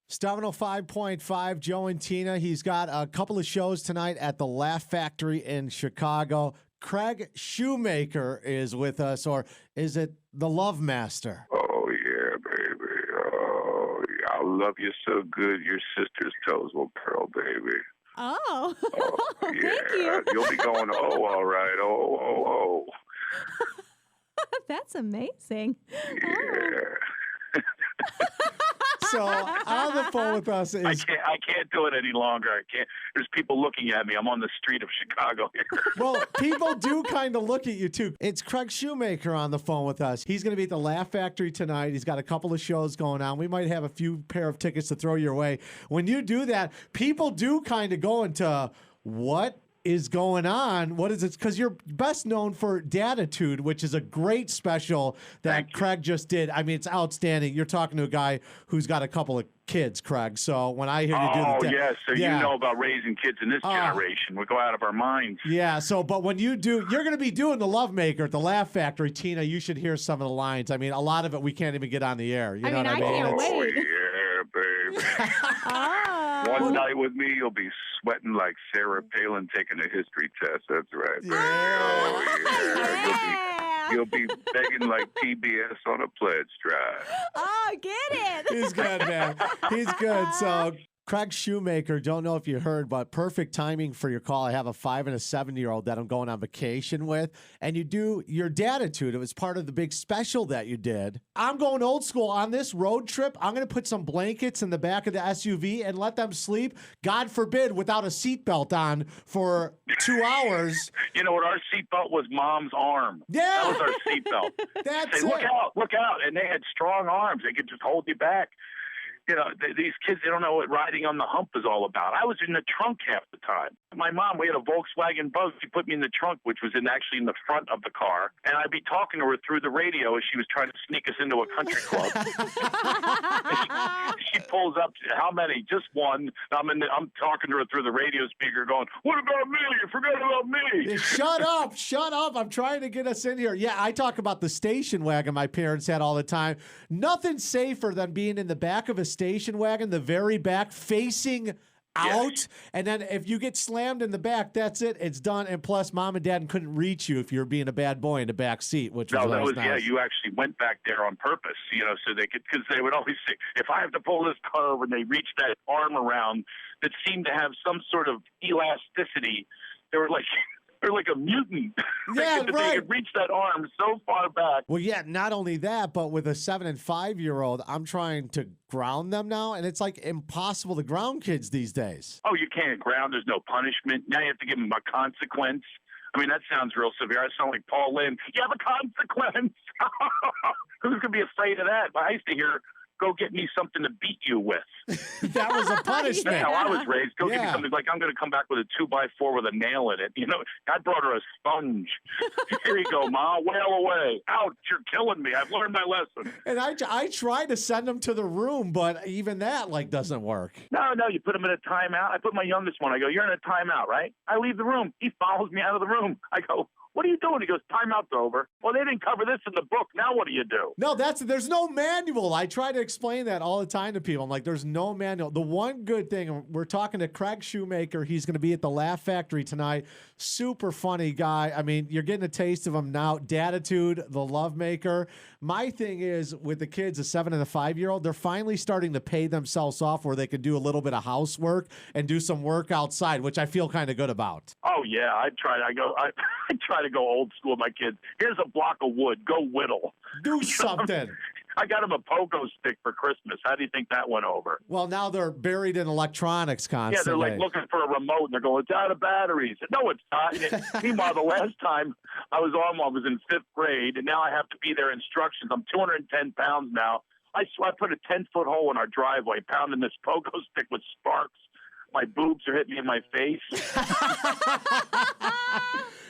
Star 5.5, Joe and Tina. He's got a couple of shows tonight at the Laugh Factory in Chicago. Craig Shoemaker is with us, or is it the Love Master? Oh, yeah, baby. Oh, yeah. I love you so good, your sister's toes will curl, baby. Oh, Oh, yeah. thank you. You'll be going, oh, all right. Oh, oh, That's amazing. oh. Yeah. So on the phone with us is I can't do it any longer. I can't. There's people looking at me. I'm on the street of Chicago here. well, people do kind of look at you too. It's Craig Shoemaker on the phone with us. He's going to be at the Laugh Factory tonight. He's got a couple of shows going on. We might have a few pair of tickets to throw your way. When you do that, people do kind of go into what is going on? What is it? Because you're best known for Datitude, which is a great special that Craig just did. I mean, it's outstanding. You're talking to a guy who's got a couple of kids, Craig. So when I hear you do the yes. So you know about raising kids in this generation. We go out of our minds. Yeah. So, but when you do, you're going to be doing the Love Maker at the Laugh Factory. Tina, you should hear some of the lines. I mean, a lot of it we can't even get on the air. You know what I mean? Can't Oh, wait. yeah, baby. One night with me, you'll be sweating like Sarah Palin taking a history test. That's right, baby. Yeah. You'll be begging like PBS on a pledge drive. Oh, get it. He's good, man. He's good. So, Craig Shoemaker, don't know if you heard, but perfect timing for your call. I have a 5 and a 7-year-old that I'm going on vacation with, and you do your Datitude. It was part of the big special that you did. I'm going old school on this road trip. I'm going to put some blankets in the back of the SUV and let them sleep, God forbid, without a seatbelt on for 2 hours. You know what? Our seatbelt was Mom's arm. Yeah. That was our seatbelt. That's Say, it. look out. And they had strong arms. They could just hold you back. You know, these kids, they don't know what riding on the hump is all about. I was in the trunk half the time. My mom, we had a Volkswagen Bug. She put me in the trunk, which was actually in the front of the car. And I'd be talking to her through the radio as she was trying to sneak us into a country club. she pulls up, how many? Just one. I'm talking to her through the radio speaker going, what about me? You forgot about me. Shut up. I'm trying to get us in here. Yeah, I talk about the station wagon my parents had all the time. Nothing safer than being in the back of a station wagon, the very back, facing out. And then if you get slammed in the back, that's it. It's done. And plus, Mom and Dad couldn't reach you if you were being a bad boy in the back seat, which was nice. Yeah, you actually went back there on purpose, you know, so they could, because they would always say, if I have to pull this car over, and they reached that arm around that seemed to have some sort of elasticity. They're like a mutant. Yeah, right. They could reach that arm so far back. Well, yeah, not only that, but with a 7 and 5-year-old, I'm trying to ground them now, and it's like impossible to ground kids these days. Oh, you can't ground. There's no punishment. Now you have to give them a consequence. I mean, that sounds real severe. I sound like Paul Lynde. You have a consequence. Who's going to be afraid of that? I used to hear, go get me something to beat you with. That was a punishment. That's how I was raised. Go get me something like, I'm going to come back with a 2x4 with a nail in it. You know, I brought her a sponge. Here you go, Ma. Wail away. Ouch, you're killing me. I've learned my lesson. And I try to send them to the room, but even that doesn't work. No, you put them in a timeout. I put my youngest one. I go, you're in a timeout, right? I leave the room. He follows me out of the room. I go, what are you doing? He goes, timeout's over. Well, they didn't cover this in the book. Now what do you do? No, there's no manual. I try to explain that all the time to people. I'm like, there's no manual. The one good thing, we're talking to Craig Shoemaker. He's going to be at the Laugh Factory tonight. Super funny guy. I mean, you're getting a taste of him now. Datitude, the Love Maker. My thing is, with the kids, a 7 and a 5-year-old, they're finally starting to pay themselves off where they can do a little bit of housework and do some work outside, which I feel kind of good about. Oh, yeah. I try to go old school with my kids. Here's a block of wood. Go whittle. Do something. I got him a pogo stick for Christmas. How do you think that went over? Well, now they're buried in electronics constantly. Yeah, they're like looking for a remote, and they're going, it's out of batteries. No, it's not. Meanwhile, the last time I was on one was in 5th grade, and now I have to be their instructions. I'm 210 pounds now. I put a 10-foot hole in our driveway, pounding this pogo stick with sparks. My boobs are hitting me in my face.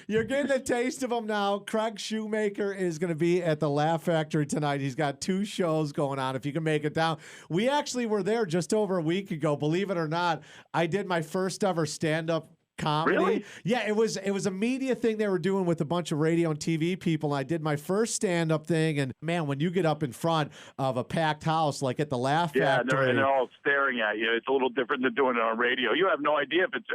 You're getting a taste of him now. Craig Shoemaker is going to be at the Laugh Factory tonight. He's got 2 shows going on, if you can make it down. We actually were there just over a week ago. Believe it or not, I did my first ever stand-up comedy. Really? Yeah, it was a media thing they were doing with a bunch of radio and TV people. I did my first stand-up thing, and man, when you get up in front of a packed house like at the Laugh Yeah, Factory, and they're all staring at you. It's a little different than doing it on radio. You have no idea if it's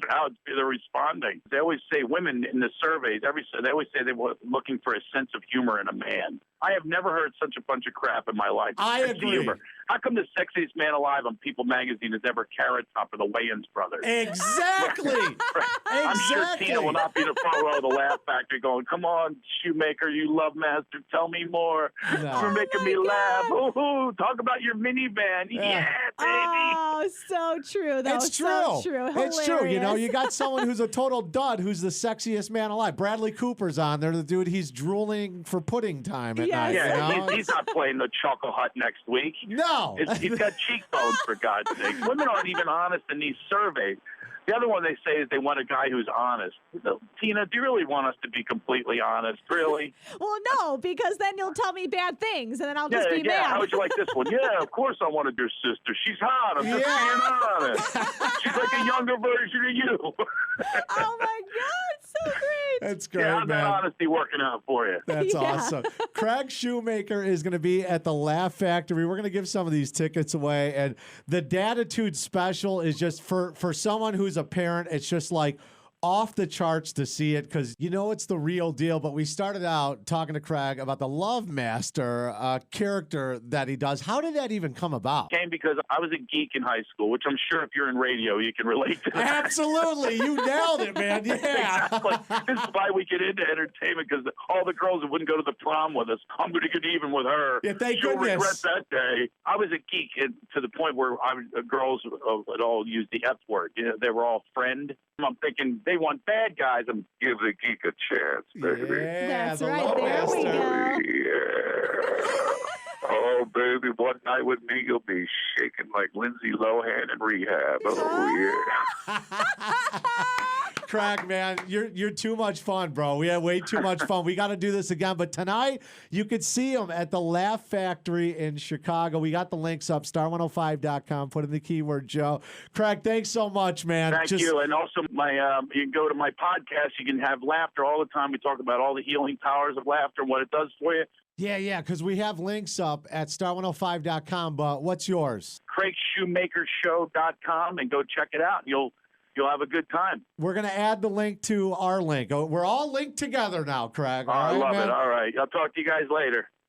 how they're responding. They always say women in the surveys. They always say they were looking for a sense of humor in a man. I have never heard such a bunch of crap in my life. I Sense of agree. Humor. How come the sexiest man alive on People magazine is ever Carrot Top or the Wayans brothers? Exactly. I'm sure Tina will not be in the front row of the Laugh Factory going, "Come on, Shoemaker, you love master. Tell me more. No. You're making me laugh. Ooh, talk about your minivan. Yeah, baby." Oh, so true. Though. It's true. So true. It's true. You know, Hilarious. you got someone who's a total dud who's the sexiest man alive. Bradley Cooper's on there. The dude, he's drooling for pudding time at Yes. night. Yeah, you know? he's not playing the Chocolate Hut next week. No. He's got cheekbones, for God's sake. Women aren't even honest in these surveys. The other one they say is they want a guy who's honest. Tina, do you really want us to be completely honest? Really? Well, no, because then you'll tell me bad things, and then I'll just be mad. How would you like this one? Yeah, of course I wanted your sister. She's hot. I'm just being honest. She's like a younger version of you. Oh my God, so great. That's great, Yeah, how's that man. honesty working out for you? That's Yeah. awesome. Craig Shoemaker is going to be at the Laugh Factory. We're going to give some of these tickets away. And the Datitude special is just for someone who's a parent, it's just like off the charts to see it because you know it's the real deal. But we started out talking to Craig about the Love Master character that he does. How did that even come about? Came because I was a geek in high school, which I'm sure if you're in radio, you can relate to that. Absolutely. You nailed it, man. Yeah. Exactly. This is why we get into entertainment, because all the girls that wouldn't go to the prom with us, I'm going to get even with her. Yeah, thank She'll regret goodness. that day. I was a geek to the point where girls would all use the F word. You know, they were all friend. I'm thinking they want bad guys. I'm give the geek a chance, baby. Yeah, That's the right. Love There we Master. go. Yeah. Oh, baby, one night with me, you'll be shaking like Lindsay Lohan in rehab. Oh, yeah. Craig, man, you're too much fun, bro. We had way too much fun. We got to do this again. But tonight, you could see him at the Laugh Factory in Chicago. We got the links up, star105.com. Put in the keyword Joe. Craig, thanks so much, man. Thank you. And also, you can go to my podcast. You can have laughter all the time. We talk about all the healing powers of laughter and what it does for you. Yeah, because we have links up at star105.com. But what's yours? CraigShoemakerShow.com, and go check it out. You'll have a good time. We're going to add the link to our link. We're all linked together now, Craig. All I right, love man? it. All right. I'll talk to you guys later.